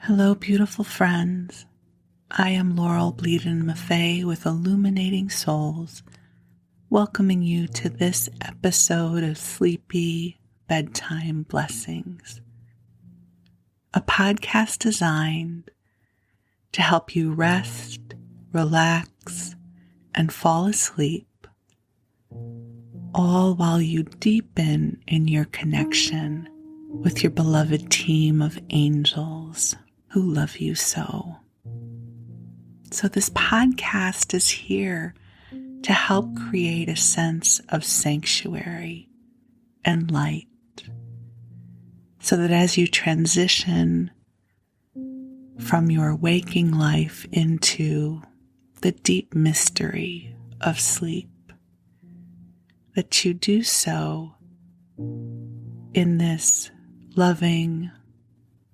Hello, beautiful friends. I am Laurel Bleadon-Maffei with Illuminating Souls, welcoming you to this episode of Sleepy Bedtime Blessings, a podcast designed to help you rest, relax, and fall asleep, all while you deepen in your connection with your beloved team of angels who love you so. So this podcast is here to help create a sense of sanctuary and light, so that as you transition from your waking life into the deep mystery of sleep, that you do so in this loving,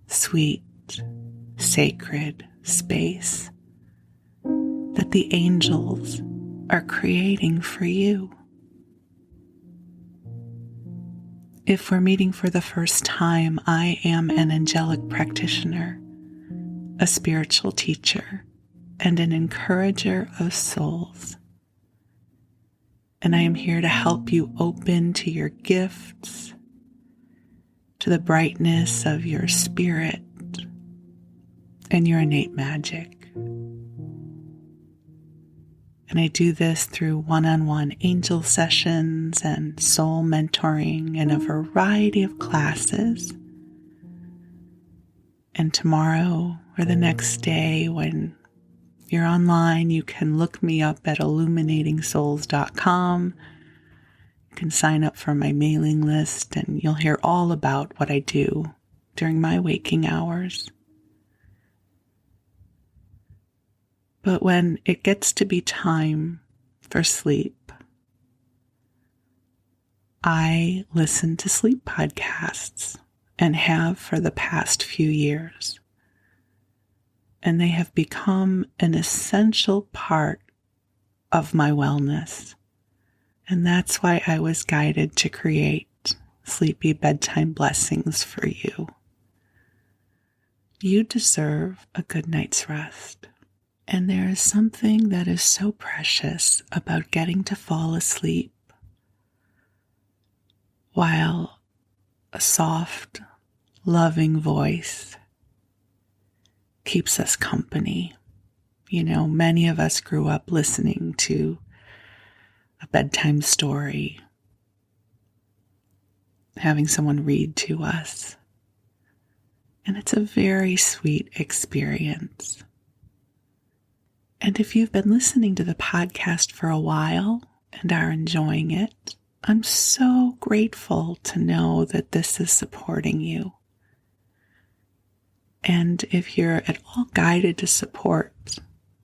sweet, sacred space that the angels are creating for you. If we're meeting for the first time, I am an angelic practitioner, a spiritual teacher, and an encourager of souls. And I am here to help you open to your gifts, to the brightness of your spirit and your innate magic. And I do this through one-on-one angel sessions and soul mentoring and a variety of classes. And tomorrow or the next day when you're online, you can look me up at illuminatingsouls.com. You can sign up for my mailing list and you'll hear all about what I do during my waking hours. But when it gets to be time for sleep, I listen to sleep podcasts and have for the past few years. And they have become an essential part of my wellness. And that's why I was guided to create Sleepy Bedtime Blessings for you. You deserve a good night's rest. And there is something that is so precious about getting to fall asleep while a soft, loving voice keeps us company. You know, many of us grew up listening to a bedtime story, having someone read to us. And it's a very sweet experience. And if you've been listening to the podcast for a while and are enjoying it, I'm so grateful to know that this is supporting you. And if you're at all guided to support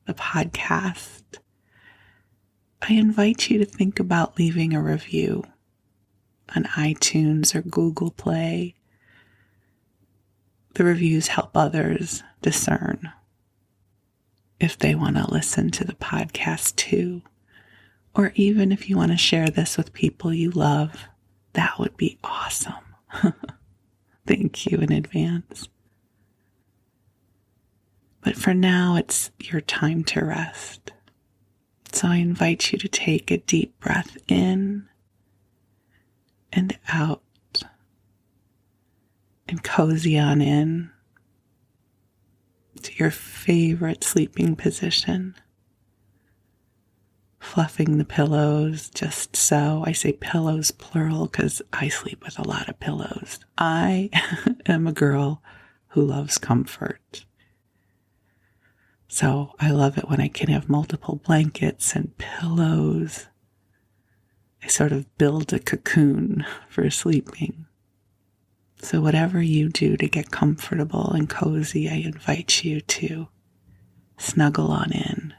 the podcast, I invite you to think about leaving a review on iTunes or Google Play. The reviews help others discern if they want to listen to the podcast too, or even if you want to share this with people you love, that would be awesome. Thank you in advance. But for now, it's your time to rest. So I invite you to take a deep breath in and out and cozy on in to your favorite sleeping position, fluffing the pillows just so. I say pillows plural because I sleep with a lot of pillows. I am a girl who loves comfort. So I love it when I can have multiple blankets and pillows. I sort of build a cocoon for sleeping. So whatever you do to get comfortable and cozy, I invite you to snuggle on in.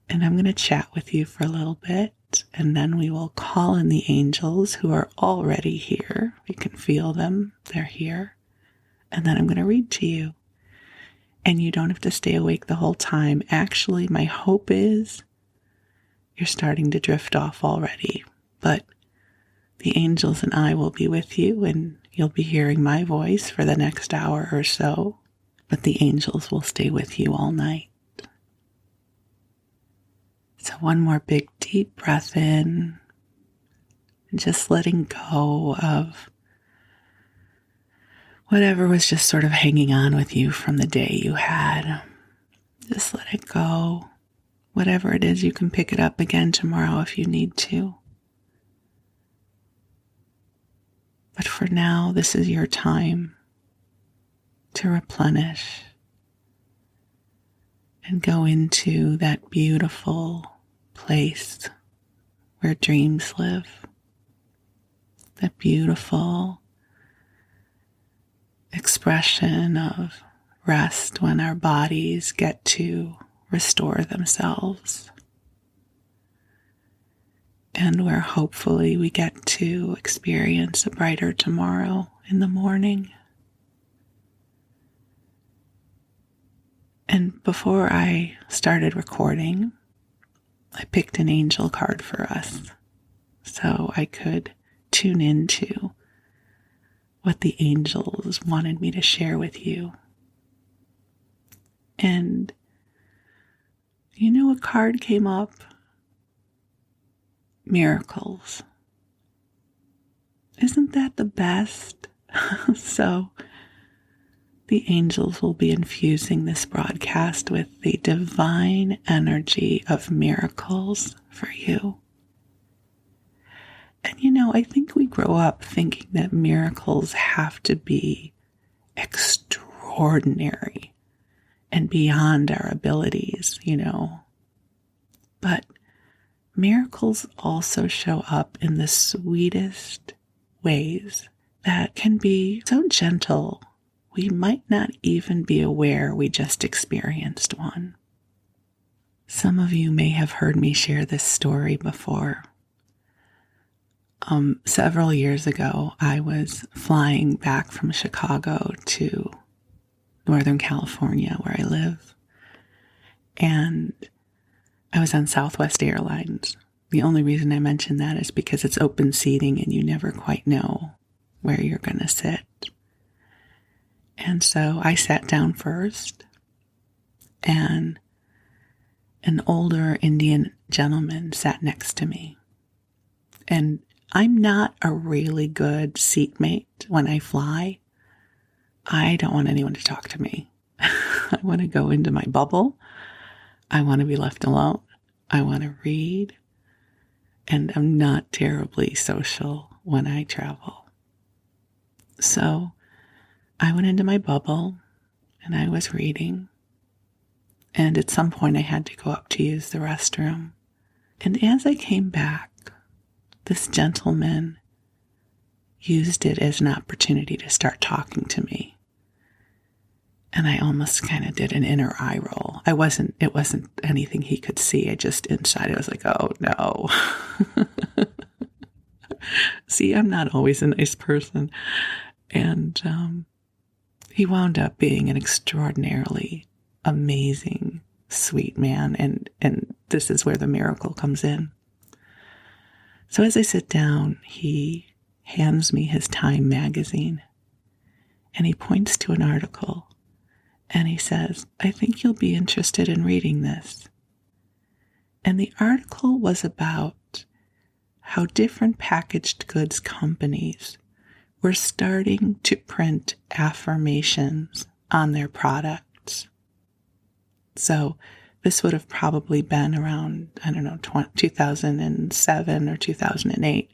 And I'm going to chat with you for a little bit, and then we will call in the angels who are already here. You can feel them. They're here. And then I'm going to read to you. And you don't have to stay awake the whole time. Actually, my hope is you're starting to drift off already. But The angels and I will be with you, and you'll be hearing my voice for the next hour or so, but the angels will stay with you all night. So one more big deep breath in, and just letting go of whatever was just sort of hanging on with you from the day you had. Just let it go. Whatever it is, you can pick it up again tomorrow if you need to. But for now, this is your time to replenish and go into that beautiful place where dreams live. That beautiful expression of rest when our bodies get to restore themselves. And where hopefully we get to experience a brighter tomorrow in the morning. And before I started recording, I picked an angel card for us so I could tune into what the angels wanted me to share with you. And a card came up. Miracles. Isn't that the best? So the angels will be infusing this broadcast with the divine energy of miracles for you. And I think we grow up thinking that miracles have to be extraordinary and beyond our abilities, But miracles also show up in the sweetest ways that can be so gentle, we might not even be aware we just experienced one. Some of you may have heard me share this story before. Several years ago, I was flying back from Chicago to Northern California, where I live, and I was on Southwest Airlines. The only reason I mention that is because it's open seating and you never quite know where you're going to sit. And so I sat down first, and an older Indian gentleman sat next to me. And I'm not a really good seatmate when I fly. I don't want anyone to talk to me. I want to go into my bubble. I want to be left alone. I want to read. And I'm not terribly social when I travel. So I went into my bubble and I was reading. And at some point I had to go up to use the restroom. And as I came back, this gentleman used it as an opportunity to start talking to me. And I almost kind of did an inner eye roll. It wasn't anything he could see. I just inside, I was like, oh no. See, I'm not always a nice person. And he wound up being an extraordinarily amazing, sweet man. And this is where the miracle comes in. So as I sit down, he hands me his Time magazine. And he points to an article. And he says, I think you'll be interested in reading this. And the article was about how different packaged goods companies were starting to print affirmations on their products. So this would have probably been around, 2007 or 2008.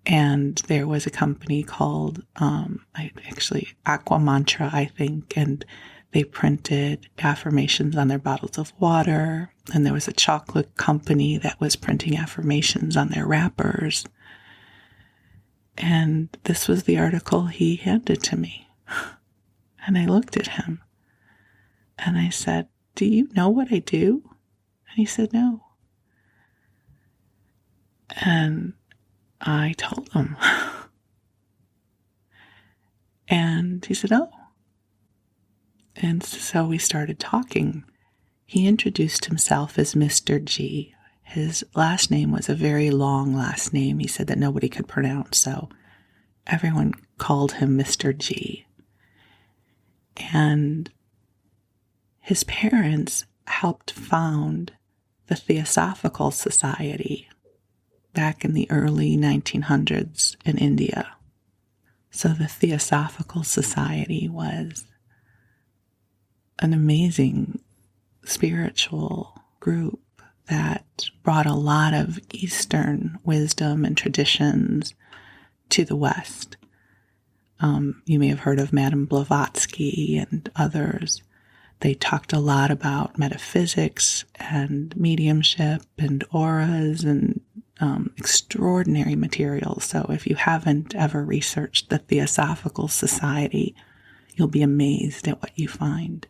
And there was a company called, Aqua Mantra, I think, and they printed affirmations on their bottles of water. And there was a chocolate company that was printing affirmations on their wrappers. And this was the article he handed to me. And I looked at him and I said, do you know what I do? And he said, no. And I told him. And he said, oh. And so we started talking. He introduced himself as Mr. G. his last name was a very long last name. He said that nobody could pronounce, so everyone called him Mr. G. And his parents helped found the Theosophical Society back in the early 1900s in India. So the Theosophical Society was an amazing spiritual group that brought a lot of Eastern wisdom and traditions to the West. You may have heard of Madame Blavatsky and others. They talked a lot about metaphysics and mediumship and auras and extraordinary materials. So if you haven't ever researched the Theosophical Society, you'll be amazed at what you find.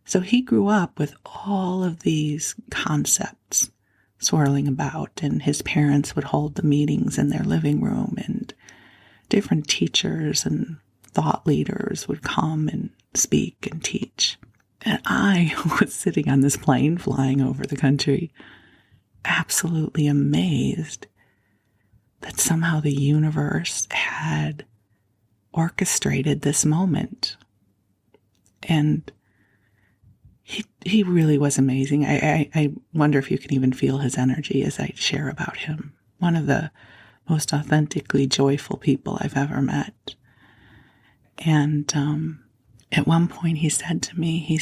So he grew up with all of these concepts swirling about, and his parents would hold the meetings in their living room, and different teachers and thought leaders would come and speak and teach. And I was sitting on this plane flying over the country, absolutely amazed that somehow the universe had orchestrated this moment. And he really was amazing. I wonder if you can even feel his energy as I share about him. One of the most authentically joyful people I've ever met. And at one point he said to me,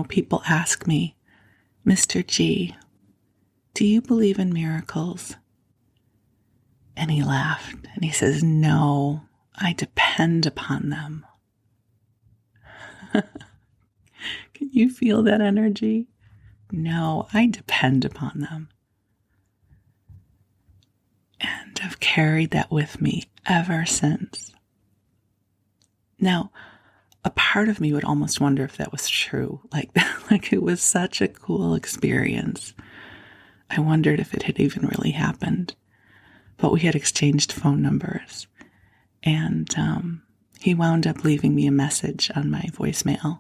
people ask me, Mr. G, do you believe in miracles? And he laughed and he says, no, I depend upon them. Can you feel that energy? No, I depend upon them. And I've carried that with me ever since. Now, a part of me would almost wonder if that was true. Like it was such a cool experience. I wondered if it had even really happened. But we had exchanged phone numbers. And he wound up leaving me a message on my voicemail,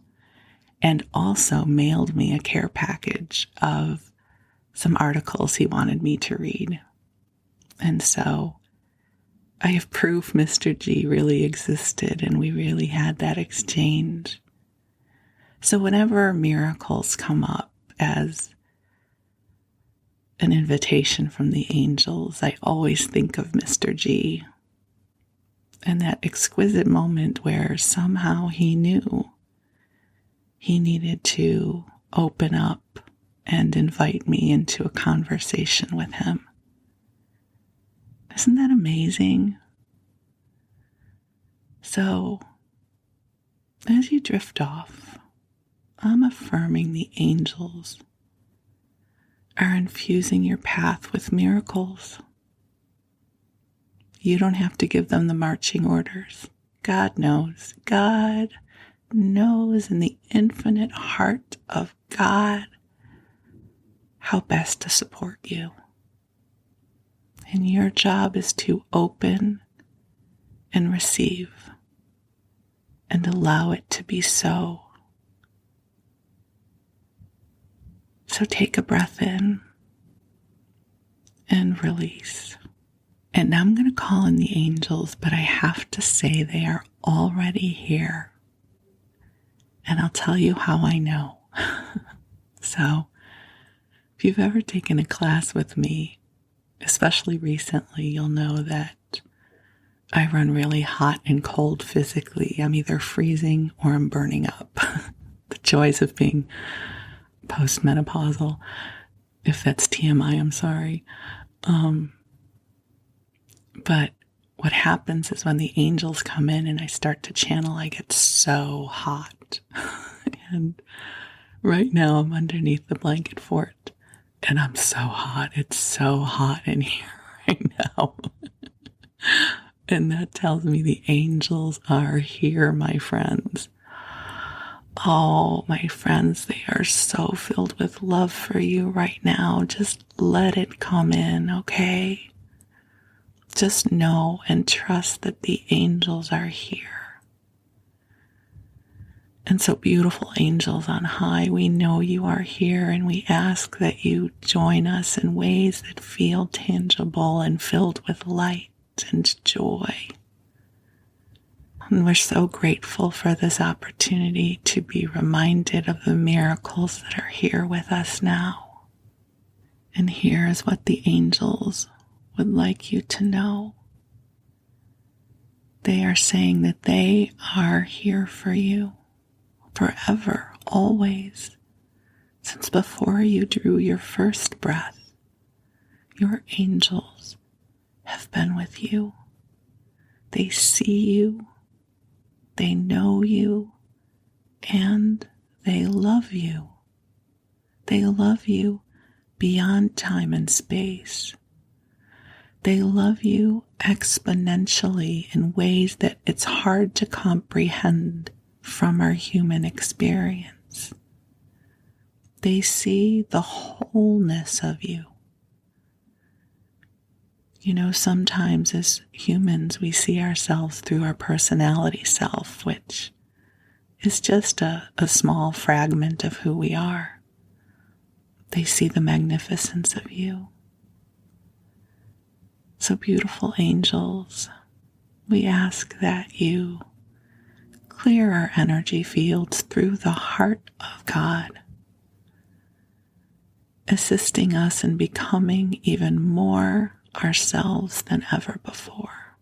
and also mailed me a care package of some articles he wanted me to read. And so I have proof Mr. G really existed, and we really had that exchange. So whenever miracles come up as an invitation from the angels, I always think of Mr. G and that exquisite moment where somehow he knew he needed to open up and invite me into a conversation with him. Isn't that amazing? So, as you drift off, I'm affirming the angels are infusing your path with miracles. You don't have to give them the marching orders. God knows. God knows in the infinite heart of God how best to support you. And your job is to open and receive and allow it to be so. So take a breath in and release. And now I'm going to call in the angels, but I have to say they are already here. And I'll tell you how I know. So, if you've ever taken a class with me, especially recently, you'll know that I run really hot and cold physically. I'm either freezing or I'm burning up. The joys of being postmenopausal. If that's TMI, I'm sorry. But what happens is when the angels come in and I start to channel, I get so hot. And right now I'm underneath the blanket fort and I'm so hot. It's so hot in here right now. And that tells me the angels are here, my friends. Oh, my friends, they are so filled with love for you right now. Just let it come in, okay? Just know and trust that the angels are here. And so, beautiful angels on high, we know you are here, and we ask that you join us in ways that feel tangible and filled with light and joy. And we're so grateful for this opportunity to be reminded of the miracles that are here with us now. And here is what the angels would like you to know. They are saying that they are here for you forever, always. Since before you drew your first breath, your angels have been with you. They see you, they know you, and they love you. They love you beyond time and space. They love you exponentially in ways that it's hard to comprehend from our human experience. They see the wholeness of you. You know, sometimes as humans, we see ourselves through our personality self, which is just a small fragment of who we are. They see the magnificence of you. So, beautiful angels, we ask that you clear our energy fields through the heart of God, assisting us in becoming even more ourselves than ever before.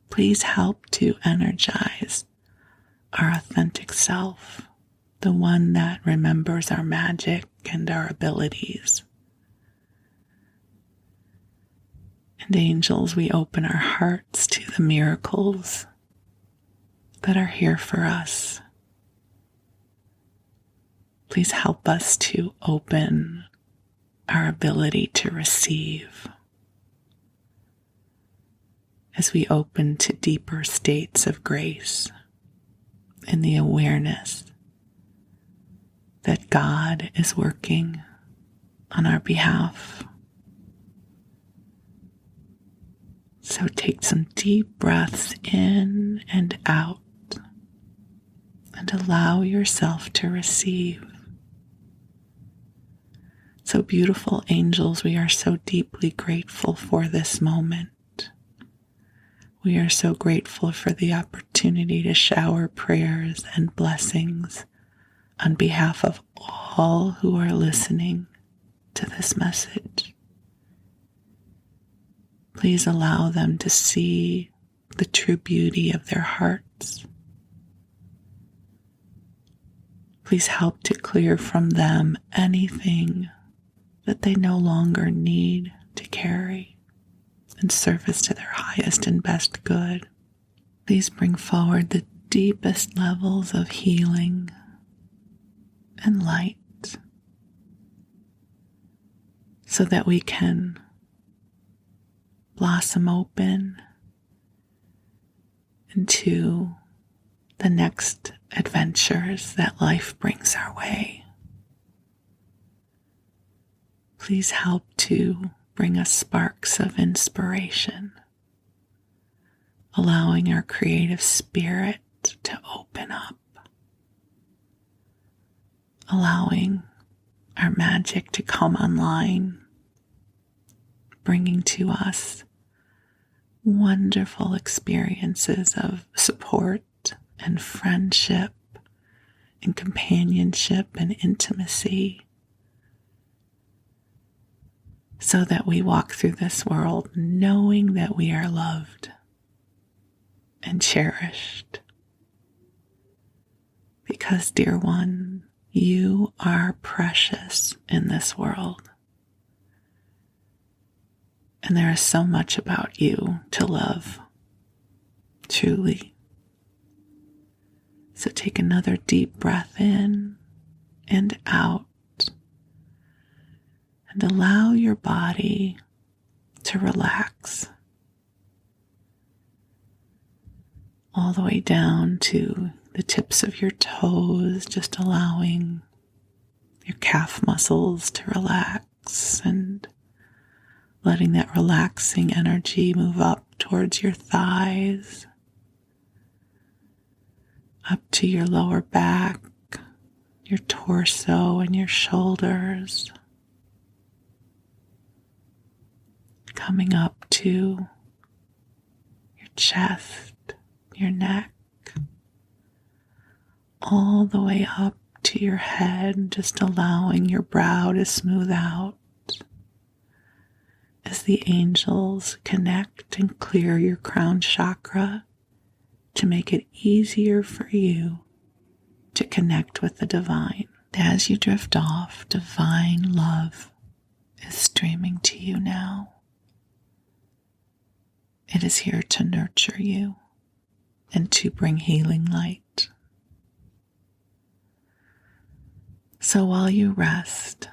Please help to energize our authentic self, the one that remembers our magic and our abilities. And angels, we open our hearts to the miracles that are here for us. Please help us to open our ability to receive as we open to deeper states of grace and the awareness that God is working on our behalf. So take some deep breaths in and out and allow yourself to receive. So, beautiful angels, we are so deeply grateful for this moment. We are so grateful for the opportunity to shower prayers and blessings on behalf of all who are listening to this message. Please allow them to see the true beauty of their hearts. Please help to clear from them anything that they no longer need to carry in service to their highest and best good. Please bring forward the deepest levels of healing and light so that we can blossom open into the next adventures that life brings our way. Please help to bring us sparks of inspiration, allowing our creative spirit to open up, allowing our magic to come online, bringing to us wonderful experiences of support and friendship and companionship and intimacy, so that we walk through this world knowing that we are loved and cherished. Because, dear one, you are precious in this world. And there is so much about you to love, truly. So take another deep breath in and out, and allow your body to relax all the way down to the tips of your toes, just allowing your calf muscles to relax and letting that relaxing energy move up towards your thighs, up to your lower back, your torso and your shoulders, coming up to your chest, your neck, all the way up to your head, just allowing your brow to smooth out as the angels connect and clear your crown chakra to make it easier for you to connect with the divine. As you drift off, divine love is streaming to you now. It is here to nurture you and to bring healing light. So while you rest,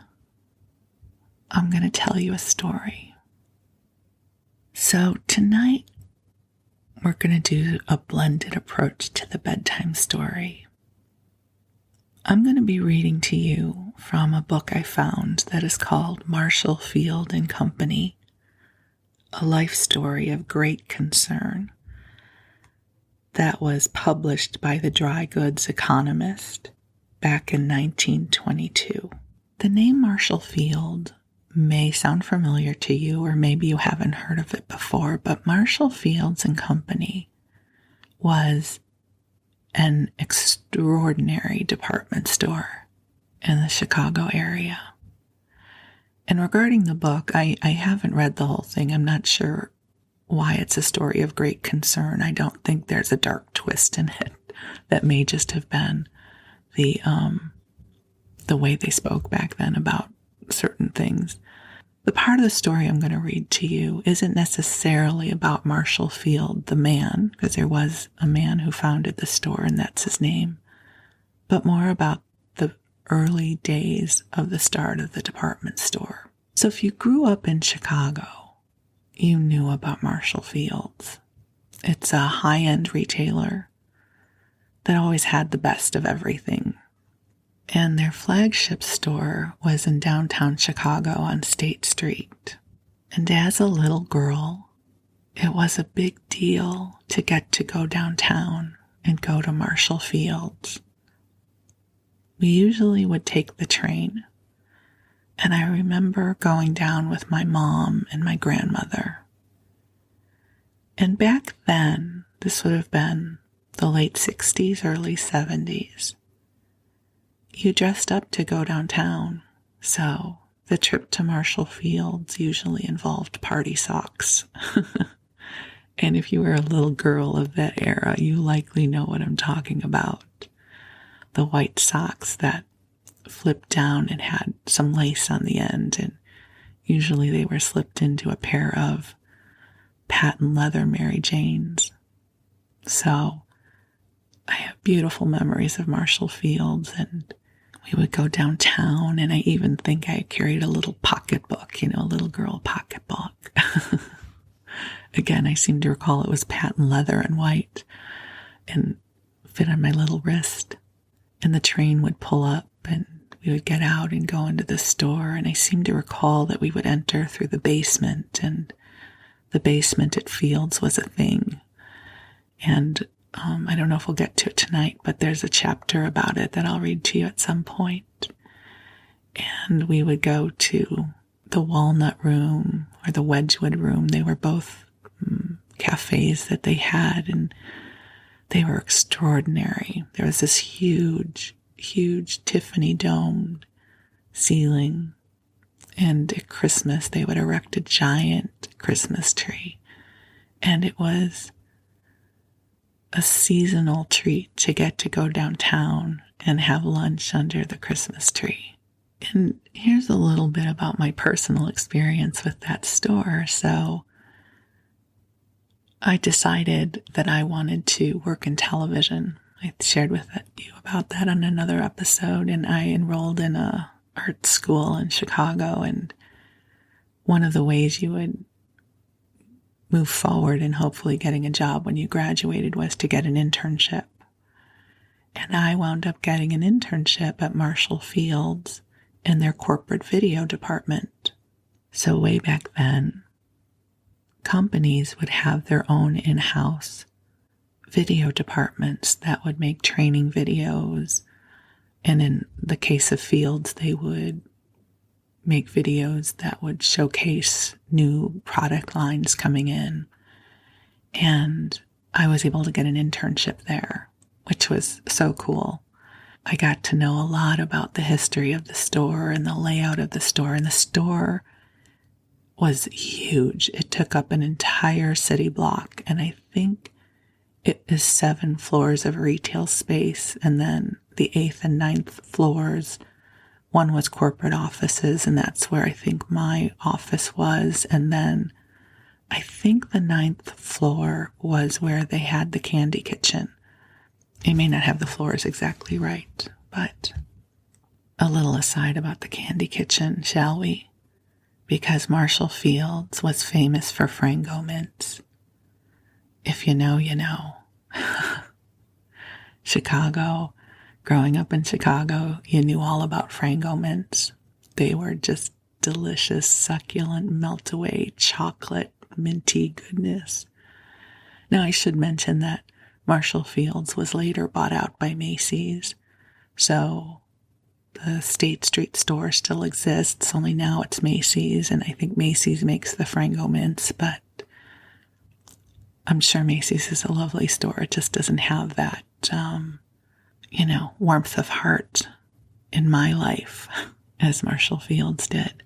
I'm going to tell you a story. So tonight, we're going to do a blended approach to the bedtime story. I'm going to be reading to you from a book I found that is called Marshall Field and Company, A Life Story of Great Concern, that was published by the Dry Goods Economist back in 1922. The name Marshall Field may sound familiar to you, or maybe you haven't heard of it before, but Marshall Fields and Company was an extraordinary department store in the Chicago area. And regarding the book, I haven't read the whole thing. I'm not sure why it's a story of great concern. I don't think there's a dark twist in it. That may just have been the way they spoke back then about certain things. The part of the story I'm going to read to you isn't necessarily about Marshall Field, the man, because there was a man who founded the store and that's his name, but more about the early days of the start of the department store. So if you grew up in Chicago, you knew about Marshall Fields. It's a high-end retailer that always had the best of everything. And their flagship store was in downtown Chicago on State Street. And as a little girl, it was a big deal to get to go downtown and go to Marshall Fields. We usually would take the train. And I remember going down with my mom and my grandmother. And back then, this would have been the late 60s, early 70s. You dressed up to go downtown, so the trip to Marshall Fields usually involved party socks. And if you were a little girl of that era, you likely know what I'm talking about. The white socks that flipped down and had some lace on the end, and usually they were slipped into a pair of patent leather Mary Janes. So I have beautiful memories of Marshall Fields, and we would go downtown, and I even think I carried a little pocketbook, a little girl pocketbook. Again, I seem to recall it was patent leather and white and fit on my little wrist. And the train would pull up, and we would get out and go into the store, and I seem to recall that we would enter through the basement, and the basement at Fields was a thing. And I don't know if we'll get to it tonight, but there's a chapter about it that I'll read to you at some point. And we would go to the Walnut Room or the Wedgwood Room. They were both cafes that they had, and they were extraordinary. There was this huge, huge Tiffany domed ceiling. And at Christmas, they would erect a giant Christmas tree. And it was a seasonal treat to get to go downtown and have lunch under the Christmas tree. And here's a little bit about my personal experience with that store. So I decided that I wanted to work in television. I shared with you about that on another episode, and I enrolled in a art school in Chicago, and one of the ways you would move forward and hopefully getting a job when you graduated was to get an internship. And I wound up getting an internship at Marshall Fields in their corporate video department. So way back then, companies would have their own in-house video departments that would make training videos. And in the case of Fields, they would make videos that would showcase new product lines coming in. And I was able to get an internship there, which was so cool. I got to know a lot about the history of the store and the layout of the store. And the store was huge. It took up an entire city block. And I think it is 7 floors of retail space. And then the 8th and 9th floors, one was corporate offices. And that's where I think my office was. And then I think the 9th floor was where they had the candy kitchen. I may not have the floors exactly right, but a little aside about the candy kitchen, shall we? Because Marshall Fields was famous for Frango mints. If you know, you know. Chicago, growing up in Chicago, you knew all about Frango mints. They were just delicious, succulent, melt-away chocolate, minty goodness. Now, I should mention that Marshall Fields was later bought out by Macy's, so the State Street store still exists, only now it's Macy's, and I think Macy's makes the Frango mints, but I'm sure Macy's is a lovely store. It just doesn't have that, warmth of heart in my life as Marshall Fields did.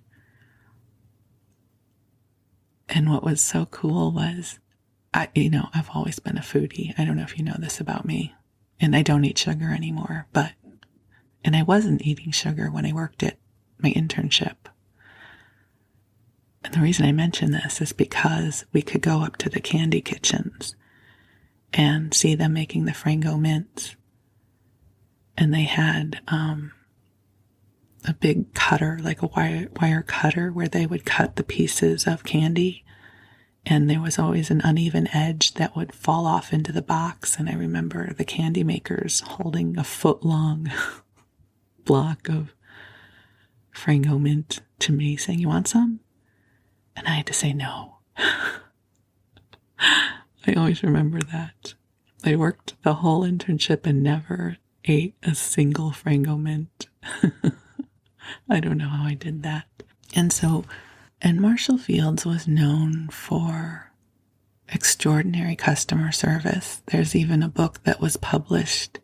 And what was so cool was, I've always been a foodie. I don't know if you know this about me. And I don't eat sugar anymore, and I wasn't eating sugar when I worked at my internship. And the reason I mention this is because we could go up to the candy kitchens and see them making the Frango mints. And they had a big cutter, like a wire cutter, where they would cut the pieces of candy. And there was always an uneven edge that would fall off into the box. And I remember the candy makers holding a foot-long block of Frango mint to me, saying, "You want some?" And I had to say no. I always remember that. I worked the whole internship and never ate a single Frango mint. I don't know how I did that. And Marshall Fields was known for extraordinary customer service. There's even a book that was published,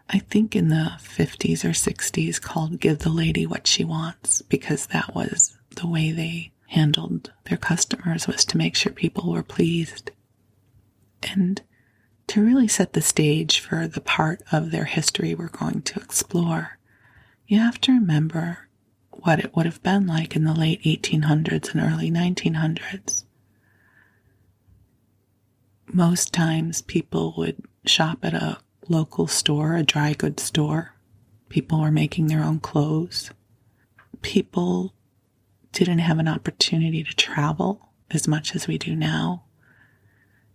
I think in the 50s or 60s, called Give the Lady What She Wants, because that was the way they handled their customers, was to make sure people were pleased. And to really set the stage for the part of their history we're going to explore, you have to remember what it would have been like in the late 1800s and early 1900s. Most times people would shop at a local store, a dry goods store. People were making their own clothes. People didn't have an opportunity to travel as much as we do now.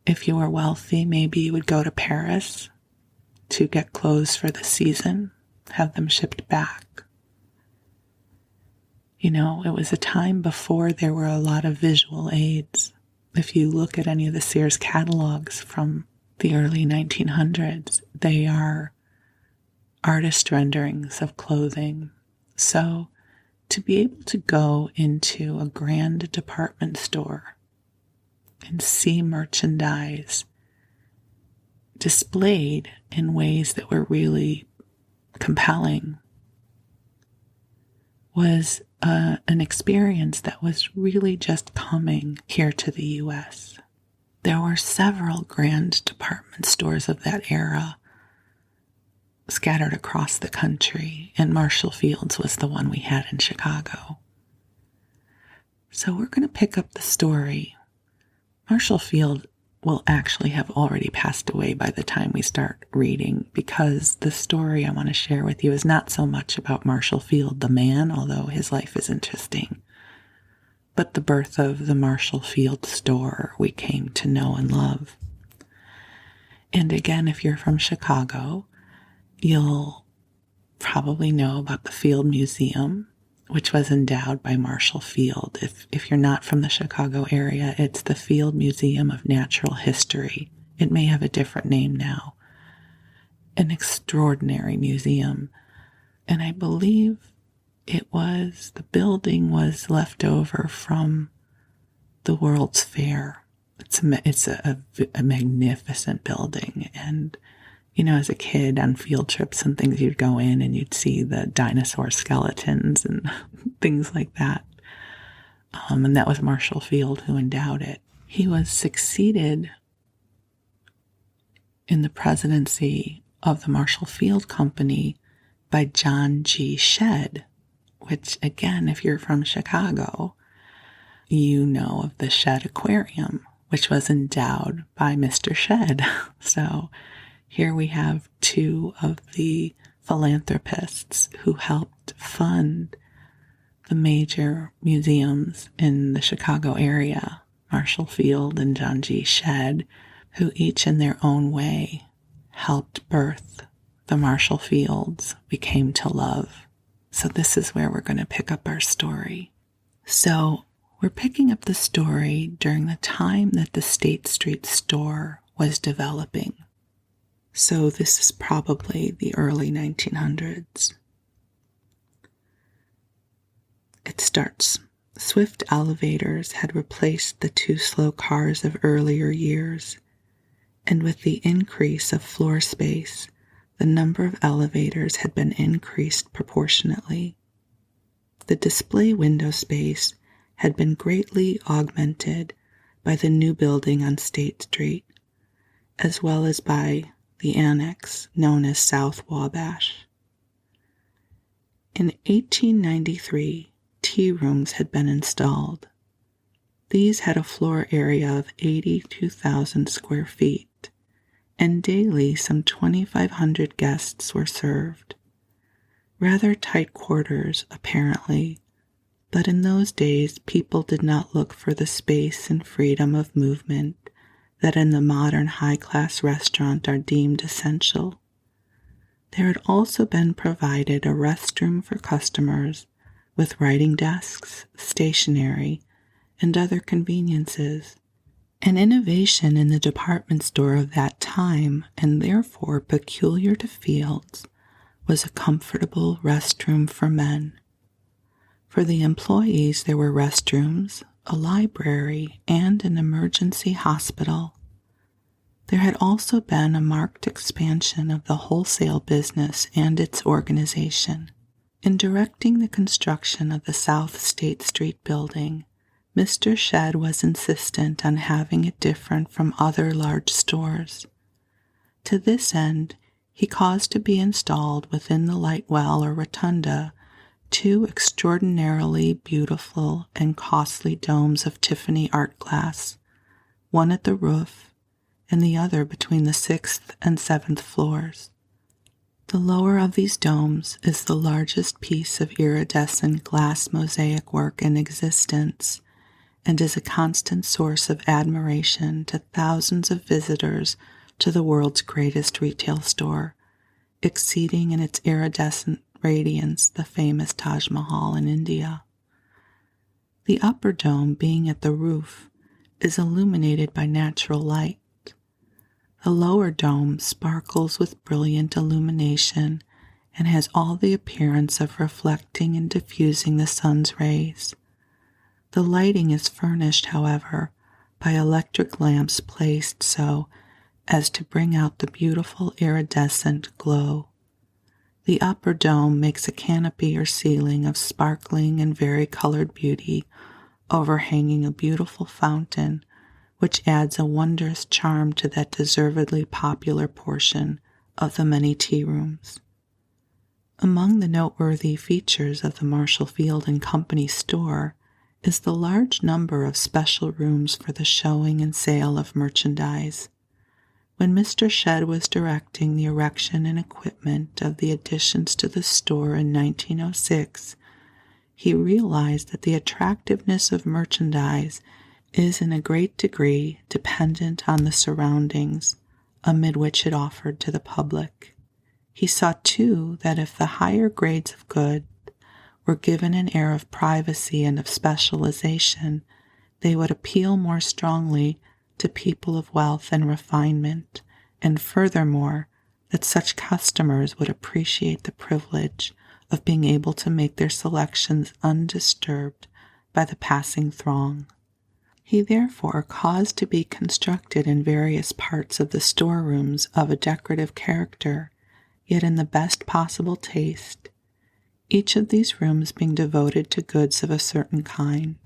If you were wealthy, maybe you would go to Paris to get clothes for the season, have them shipped back. It was a time before there were a lot of visual aids. If you look at any of the Sears catalogs from the early 1900s, they are artist renderings of clothing. So to be able to go into a grand department store and see merchandise displayed in ways that were really compelling was an experience that was really just coming here to the U.S. There were several grand department stores of that era scattered across the country, and Marshall Fields was the one we had in Chicago. So we're going to pick up the story. Marshall Field will actually have already passed away by the time we start reading, because the story I want to share with you is not so much about Marshall Field, the man, although his life is interesting, but the birth of the Marshall Field store we came to know and love. And again, if you're from Chicago, you'll probably know about the Field Museum, which was endowed by Marshall Field. If you're not from the Chicago area, it's the Field Museum of Natural History It may have a different name now. An extraordinary museum. And I believe the building was left over from the World's Fair. It's a magnificent building. And, as a kid on field trips and things, you'd go in and you'd see the dinosaur skeletons and things like that. And that was Marshall Field who endowed it. He was succeeded in the presidency of the Marshall Field Company by John G. Shedd, which, again, if you're from Chicago, you know of the Shedd Aquarium, which was endowed by Mr. Shedd. So here we have two of the philanthropists who helped fund the major museums in the Chicago area, Marshall Field and John G. Shedd, who each in their own way helped birth the Marshall Fields we came to love. So this is where we're going to pick up our story. So we're picking up the story during the time that the State Street store was developing. So this is probably the early 1900s. It starts. Swift elevators had replaced the too slow cars of earlier years, and with the increase of floor space, the number of elevators had been increased proportionately. The display window space had been greatly augmented by the new building on State Street, as well as by the annex known as South Wabash. In 1893, tea rooms had been installed. These had a floor area of 82,000 square feet, and daily some 2,500 guests were served. Rather tight quarters, apparently, but in those days people did not look for the space and freedom of movement that in the modern high-class restaurant are deemed essential. There had also been provided a restroom for customers with writing desks, stationery, and other conveniences. An innovation in the department store of that time, and therefore peculiar to Fields, was a comfortable restroom for men. For the employees, there were restrooms, a library, and an emergency hospital. There had also been a marked expansion of the wholesale business and its organization. In directing the construction of the South State Street building, Mr. Shedd was insistent on having it different from other large stores. To this end, he caused to be installed within the light well or rotunda 2 extraordinarily beautiful and costly domes of Tiffany art glass, one at the roof and the other between the 6th and 7th floors. The lower of these domes is the largest piece of iridescent glass mosaic work in existence and is a constant source of admiration to thousands of visitors to the world's greatest retail store, exceeding in its iridescent radiance the famous Taj Mahal in India. The upper dome, being at the roof, is illuminated by natural light. The lower dome sparkles with brilliant illumination and has all the appearance of reflecting and diffusing the sun's rays. The lighting is furnished, however, by electric lamps placed so as to bring out the beautiful iridescent glow. The upper dome makes a canopy or ceiling of sparkling and varicolored beauty, overhanging a beautiful fountain, which adds a wondrous charm to that deservedly popular portion of the many tea rooms. Among the noteworthy features of the Marshall Field and Company store is the large number of special rooms for the showing and sale of merchandise. When Mr. Shedd was directing the erection and equipment of the additions to the store in 1906, he realized that the attractiveness of merchandise is in a great degree dependent on the surroundings amid which it offered to the public. He saw, too, that if the higher grades of goods were given an air of privacy and of specialization, they would appeal more strongly to people of wealth and refinement, and furthermore, that such customers would appreciate the privilege of being able to make their selections undisturbed by the passing throng. He therefore caused to be constructed in various parts of the storerooms of a decorative character, yet in the best possible taste, each of these rooms being devoted to goods of a certain kind.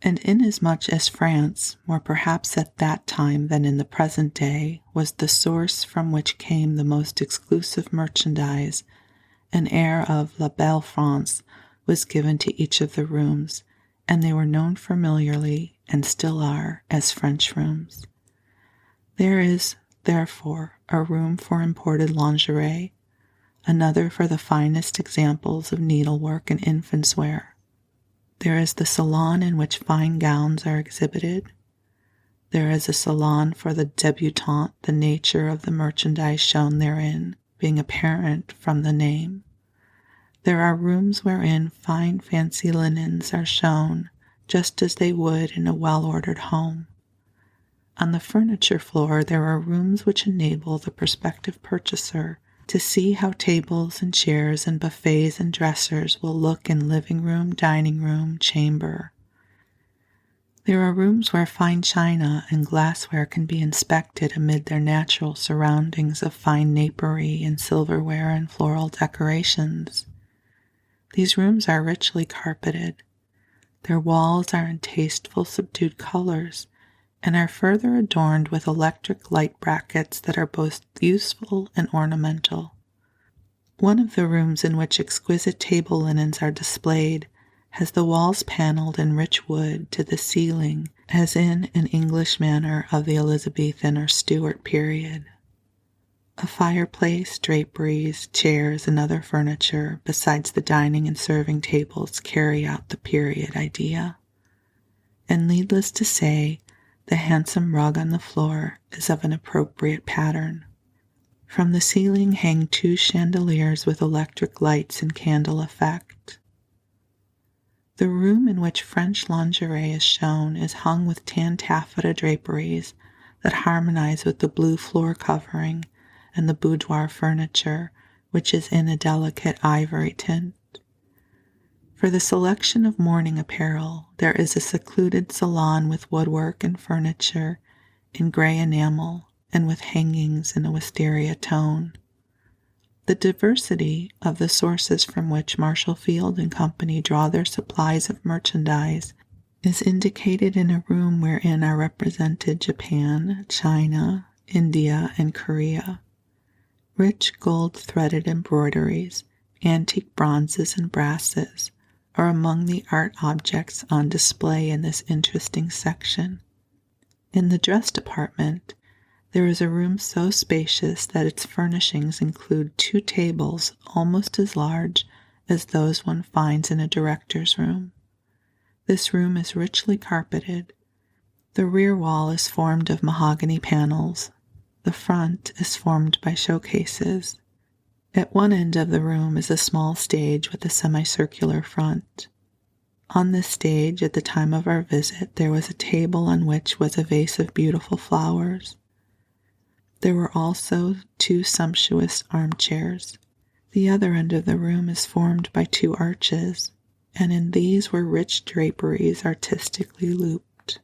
And inasmuch as France, more perhaps at that time than in the present day, was the source from which came the most exclusive merchandise, an air of La Belle France was given to each of the rooms, and they were known familiarly, and still are, as French rooms. There is, therefore, a room for imported lingerie, another for the finest examples of needlework and infants' wear. There is the salon in which fine gowns are exhibited. There is a salon for the debutante, the nature of the merchandise shown therein being apparent from the name. There are rooms wherein fine fancy linens are shown, just as they would in a well-ordered home. On the furniture floor there are rooms which enable the prospective purchaser to see how tables and chairs and buffets and dressers will look in living room, dining room, chamber. There are rooms where fine china and glassware can be inspected amid their natural surroundings of fine napery and silverware and floral decorations. These rooms are richly carpeted. Their walls are in tasteful, subdued colors, and are further adorned with electric light brackets that are both useful and ornamental. One of the rooms in which exquisite table linens are displayed has the walls paneled in rich wood to the ceiling, as in an English manner of the Elizabethan or Stuart period. A fireplace, draperies, chairs, and other furniture, besides the dining and serving tables, carry out the period idea. And needless to say, the handsome rug on the floor is of an appropriate pattern. From the ceiling hang 2 chandeliers with electric lights and candle effect. The room in which French lingerie is shown is hung with tan taffeta draperies that harmonize with the blue floor covering and the boudoir furniture, which is in a delicate ivory tint. For the selection of morning apparel, there is a secluded salon with woodwork and furniture in gray enamel and with hangings in a wisteria tone. The diversity of the sources from which Marshall Field and Company draw their supplies of merchandise is indicated in a room wherein are represented Japan, China, India, and Korea. Rich gold-threaded embroideries, antique bronzes and brasses are among the art objects on display in this interesting section. In the dress department, there is a room so spacious that its furnishings include 2 tables almost as large as those one finds in a director's room. This room is richly carpeted. The rear wall is formed of mahogany panels. The front is formed by showcases. At one end of the room is a small stage with a semicircular front. On this stage, at the time of our visit, there was a table on which was a vase of beautiful flowers. There were also 2 sumptuous armchairs. The other end of the room is formed by 2 arches, and in these were rich draperies artistically looped.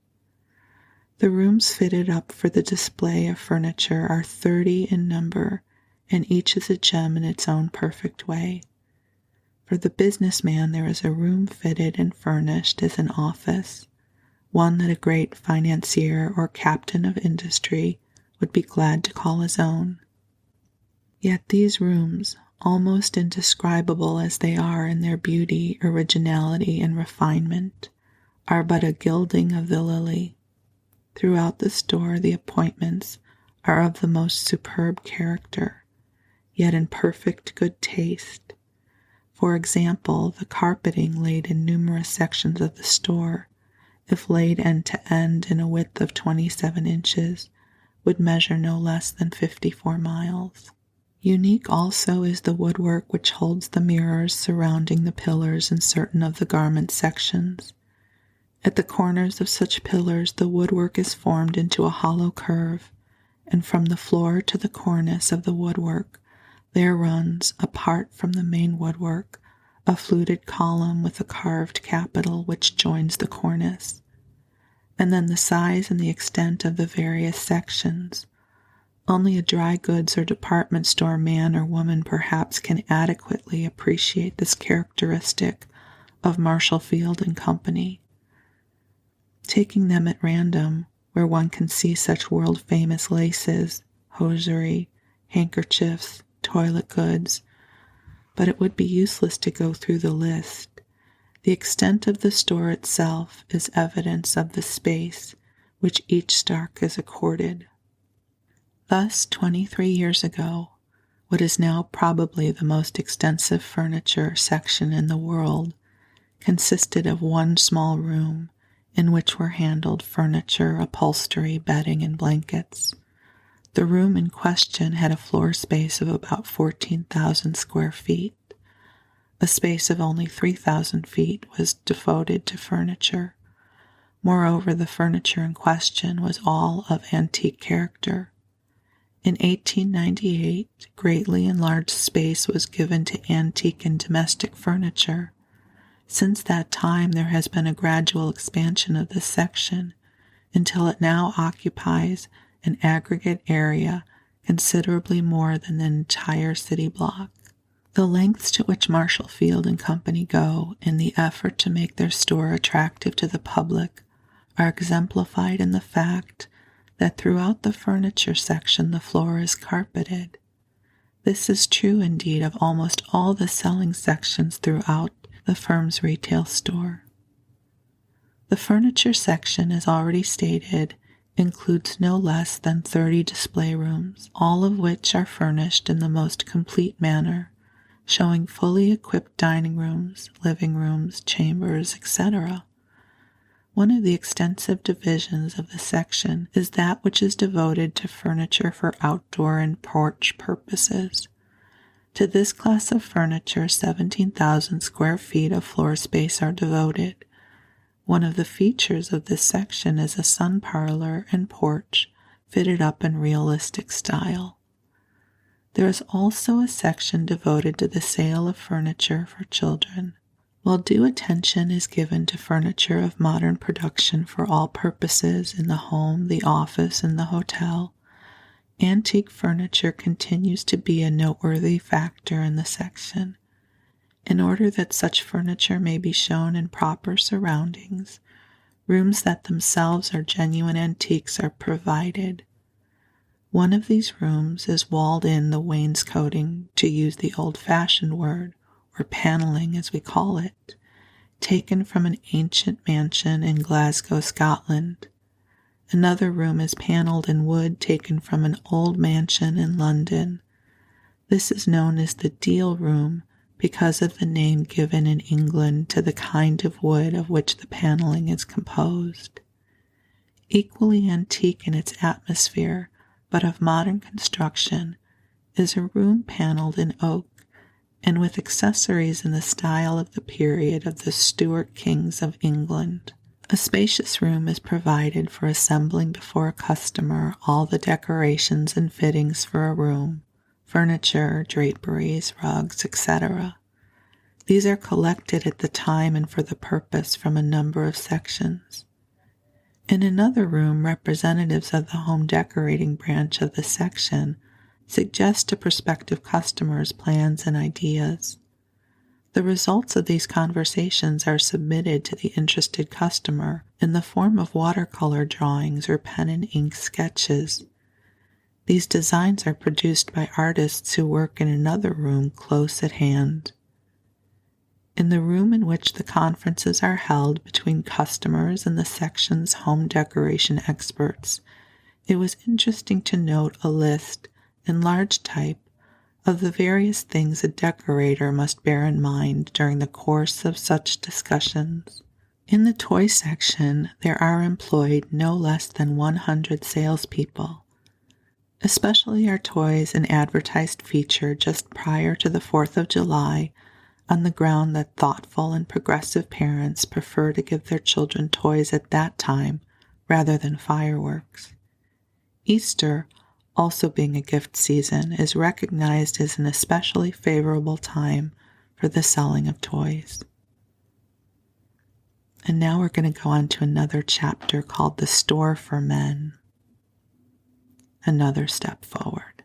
The rooms fitted up for the display of furniture are 30 in number, and each is a gem in its own perfect way. For the businessman there is a room fitted and furnished as an office, one that a great financier or captain of industry would be glad to call his own. Yet these rooms, almost indescribable as they are in their beauty, originality, and refinement, are but a gilding of the lily. Throughout the store the appointments are of the most superb character, yet in perfect good taste. For example, the carpeting laid in numerous sections of the store, if laid end to end in a width of 27 inches, would measure no less than 54 miles. Unique also is the woodwork which holds the mirrors surrounding the pillars in certain of the garment sections. At the corners of such pillars, the woodwork is formed into a hollow curve, and from the floor to the cornice of the woodwork, there runs, apart from the main woodwork, a fluted column with a carved capital which joins the cornice. And then the size and the extent of the various sections. Only a dry goods or department store man or woman perhaps can adequately appreciate this characteristic of Marshallfield and Company. Taking them at random, where one can see such world-famous laces, hosiery, handkerchiefs, toilet goods, but it would be useless to go through the list. The extent of the store itself is evidence of the space which each stock is accorded. Thus, 23 years ago, what is now probably the most extensive furniture section in the world consisted of one small room in which were handled furniture, upholstery, bedding, and blankets. The room in question had a floor space of about 14,000 square feet. A space of only 3,000 feet was devoted to furniture. Moreover, the furniture in question was all of antique character. In 1898, greatly enlarged space was given to antique and domestic furniture. Since that time, there has been a gradual expansion of this section until it now occupies an aggregate area considerably more than the entire city block. The lengths to which Marshallfield and Company go in the effort to make their store attractive to the public are exemplified in the fact that throughout the furniture section the floor is carpeted. This is true indeed of almost all the selling sections throughout the firm's retail store. The furniture section, as already stated, includes no less than 30 display rooms, all of which are furnished in the most complete manner, showing fully equipped dining rooms, living rooms, chambers, etc. One of the extensive divisions of the section is that which is devoted to furniture for outdoor and porch purposes. To this class of furniture, 17,000 square feet of floor space are devoted. One of the features of this section is a sun parlor and porch fitted up in realistic style. There is also a section devoted to the sale of furniture for children. While due attention is given to furniture of modern production for all purposes in the home, the office, and the hotel, antique furniture continues to be a noteworthy factor in the section. In order that such furniture may be shown in proper surroundings, rooms that themselves are genuine antiques are provided. One of these rooms is walled in the wainscoting, to use the old-fashioned word, or paneling as we call it, taken from an ancient mansion in Glasgow, Scotland. Another room is paneled in wood taken from an old mansion in London. This is known as the deal room because of the name given in England to the kind of wood of which the paneling is composed. Equally antique in its atmosphere, but of modern construction, is a room paneled in oak and with accessories in the style of the period of the Stuart kings of England. A spacious room is provided for assembling before a customer all the decorations and fittings for a room, furniture, draperies, rugs, etc. These are collected at the time and for the purpose from a number of sections. In another room, representatives of the home decorating branch of the section suggest to prospective customers plans and ideas. The results of these conversations are submitted to the interested customer in the form of watercolor drawings or pen and ink sketches. These designs are produced by artists who work in another room close at hand. In the room in which the conferences are held between customers and the section's home decoration experts, it was interesting to note a list, in large type, of the various things a decorator must bear in mind during the course of such discussions. In the toy section, there are employed no less than 100 salespeople. Especially are toys an advertised feature just prior to the 4th of July on the ground that thoughtful and progressive parents prefer to give their children toys at that time rather than fireworks. Easter, also being a gift season, is recognized as an especially favorable time for the selling of toys. And now we're going to go on to another chapter called The Store for Men. Another step forward.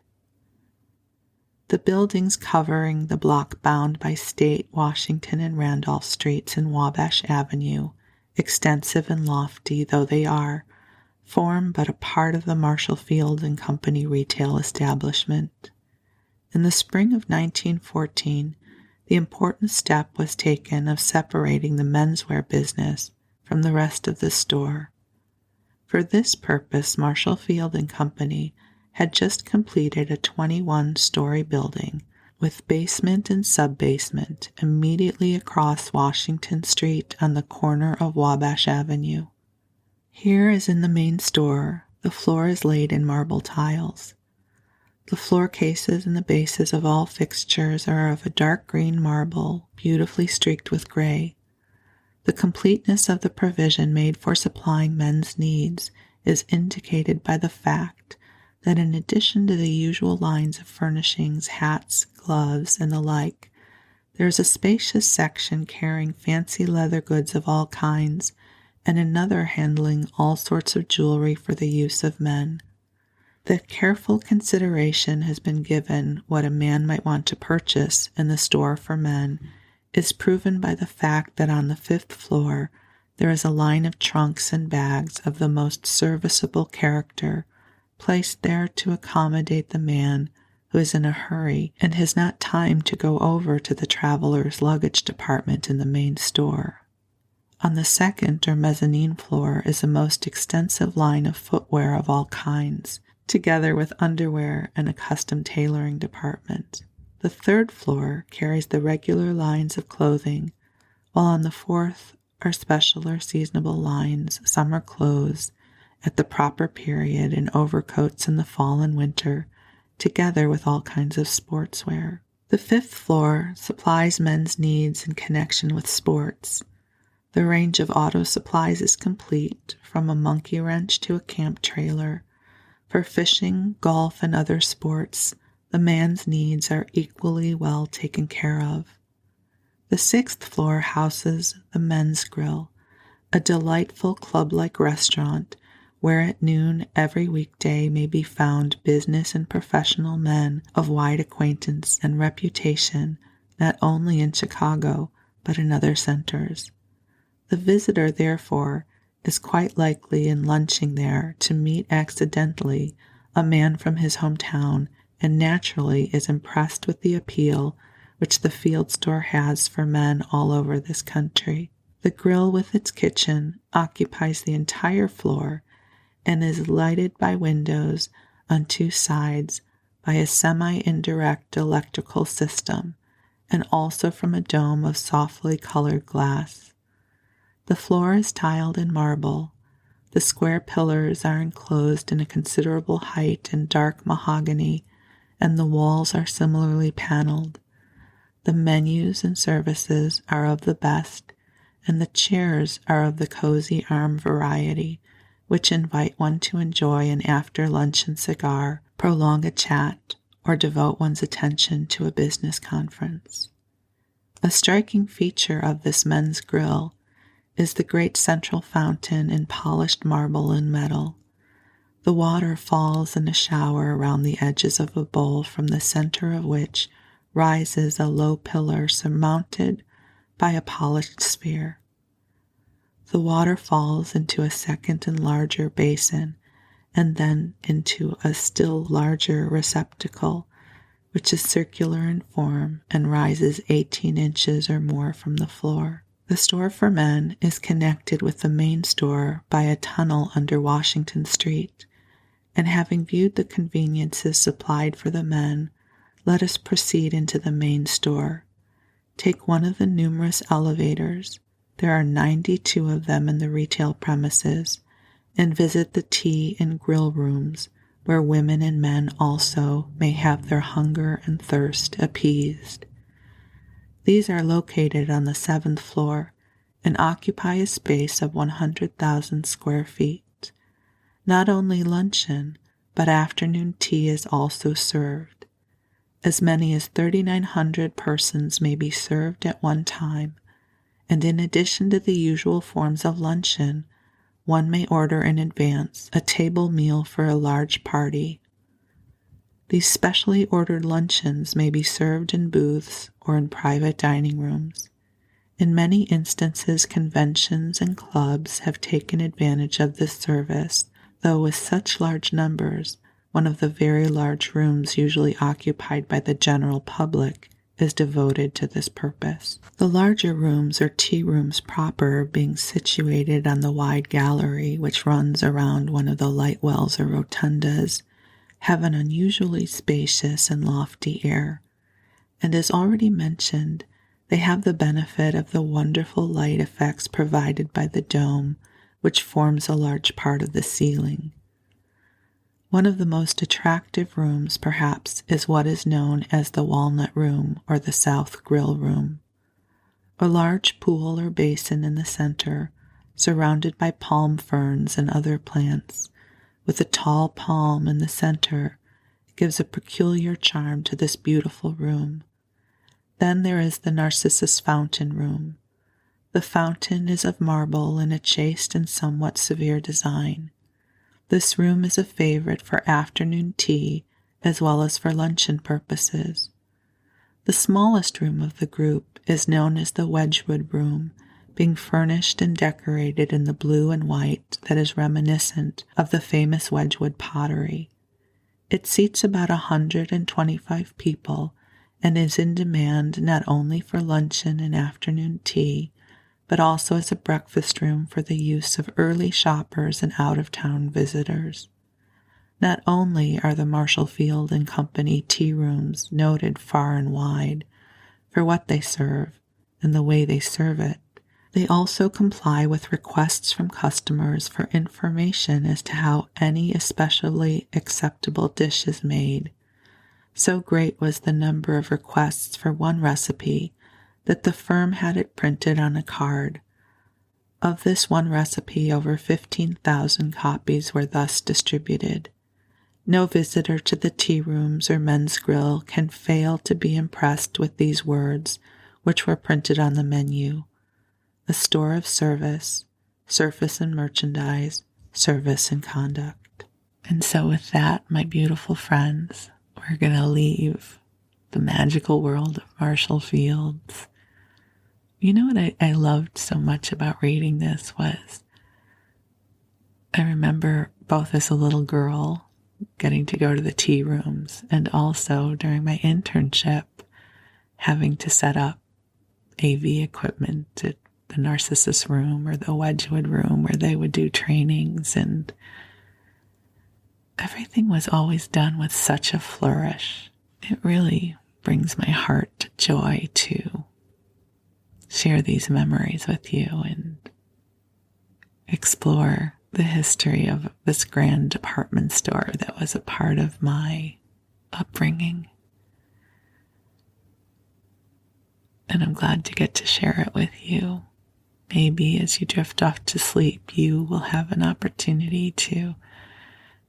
The buildings covering the block bound by State, Washington, and Randolph Streets and Wabash Avenue, extensive and lofty though they are, form but a part of the Marshall Field and Company retail establishment. In the spring of 1914, the important step was taken of separating the menswear business from the rest of the store. For this purpose, Marshall Field and Company had just completed a 21-story building with basement and sub-basement immediately across Washington Street on the corner of Wabash Avenue. Here, as in the main store, the floor is laid in marble tiles. The floor cases and the bases of all fixtures are of a dark green marble, beautifully streaked with gray. The completeness of the provision made for supplying men's needs is indicated by the fact that in addition to the usual lines of furnishings, hats, gloves, and the like, there is a spacious section carrying fancy leather goods of all kinds, and another handling all sorts of jewelry for the use of men. That careful consideration has been given what a man might want to purchase in the store for men is proven by the fact that on the 5th floor there is a line of trunks and bags of the most serviceable character, placed there to accommodate the man who is in a hurry and has not time to go over to the traveler's luggage department in the main store. On the 2nd or mezzanine floor is a most extensive line of footwear of all kinds, together with underwear and a custom tailoring department. The 3rd floor carries the regular lines of clothing, while on the 4th are special or seasonable lines, summer clothes, at the proper period, and overcoats in the fall and winter, together with all kinds of sportswear. The 5th floor supplies men's needs in connection with sports. The range of auto supplies is complete, from a monkey wrench to a camp trailer. For fishing, golf, and other sports, the man's needs are equally well taken care of. The 6th floor houses the men's grill, a delightful club-like restaurant where at noon every weekday may be found business and professional men of wide acquaintance and reputation not only in Chicago but in other centers. The visitor, therefore, is quite likely in lunching there to meet accidentally a man from his hometown, and naturally is impressed with the appeal which the field store has for men all over this country. The grill with its kitchen occupies the entire floor and is lighted by windows on 2 sides by a semi-indirect electrical system, and also from a dome of softly colored glass. The floor is tiled in marble. The square pillars are enclosed in a considerable height in dark mahogany, and the walls are similarly paneled. The menus and services are of the best, and the chairs are of the cozy arm variety, which invite one to enjoy an after-luncheon cigar, prolong a chat, or devote one's attention to a business conference. A striking feature of this men's grill is the great central fountain in polished marble and metal. The water falls in a shower around the edges of a bowl, from the center of which rises a low pillar surmounted by a polished sphere. The water falls into a second and larger basin, and then into a still larger receptacle, which is circular in form and rises 18 inches or more from the floor. The store for men is connected with the main store by a tunnel under Washington Street, and having viewed the conveniences supplied for the men, let us proceed into the main store. Take one of the numerous elevators, there are 92 of them in the retail premises, and visit the tea and grill rooms, where women and men also may have their hunger and thirst appeased. These are located on the 7th floor and occupy a space of 100,000 square feet. Not only luncheon, but afternoon tea is also served. As many as 3,900 persons may be served at one time, and in addition to the usual forms of luncheon, one may order in advance a table meal for a large party. These specially ordered luncheons may be served in booths or in private dining rooms. In many instances, conventions and clubs have taken advantage of this service, though with such large numbers, one of the very large rooms usually occupied by the general public is devoted to this purpose. The larger rooms or tea rooms proper, being situated on the wide gallery which runs around one of the light wells or rotundas, have an unusually spacious and lofty air, and as already mentioned, they have the benefit of the wonderful light effects provided by the dome, which forms a large part of the ceiling. One of the most attractive rooms, perhaps, is what is known as the Walnut Room or the South Grill Room. A large pool or basin in the center, surrounded by palm ferns and other plants, with a tall palm in the center, gives a peculiar charm to this beautiful room. Then there is the Narcissus Fountain Room. The fountain is of marble in a chaste and somewhat severe design. This room is a favorite for afternoon tea as well as for luncheon purposes. The smallest room of the group is known as the Wedgwood Room, being furnished and decorated in the blue and white that is reminiscent of the famous Wedgwood pottery. It seats about 125 people and is in demand not only for luncheon and afternoon tea, but also as a breakfast room for the use of early shoppers and out-of-town visitors. Not only are the Marshall Field and Company tea rooms noted far and wide for what they serve and the way they serve it, they also comply with requests from customers for information as to how any especially acceptable dish is made. So great was the number of requests for one recipe that the firm had it printed on a card. Of this one recipe, over 15,000 copies were thus distributed. No visitor to the tea rooms or men's grill can fail to be impressed with these words, which were printed on the menu: a store of service, surface and merchandise, service and conduct. And so with that, my beautiful friends, we're going to leave the magical world of Marshall Fields. You know what I loved so much about reading this was I remember both as a little girl getting to go to the tea rooms and also during my internship having to set up AV equipment at the Narcissus Room or the Wedgwood Room where they would do trainings, and everything was always done with such a flourish. It really brings my heart joy to share these memories with you and explore the history of this grand department store that was a part of my upbringing. And I'm glad to get to share it with you. Maybe as you drift off to sleep, you will have an opportunity to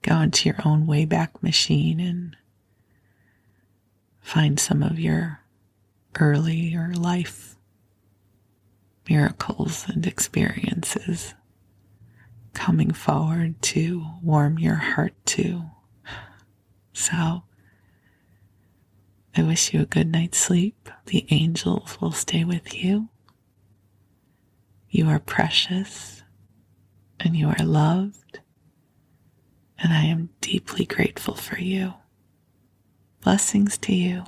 go into your own Wayback Machine and find some of your earlier life miracles and experiences coming forward to warm your heart to. So, I wish you a good night's sleep. The angels will stay with you. You are precious and you are loved, and I am deeply grateful for you. Blessings to you.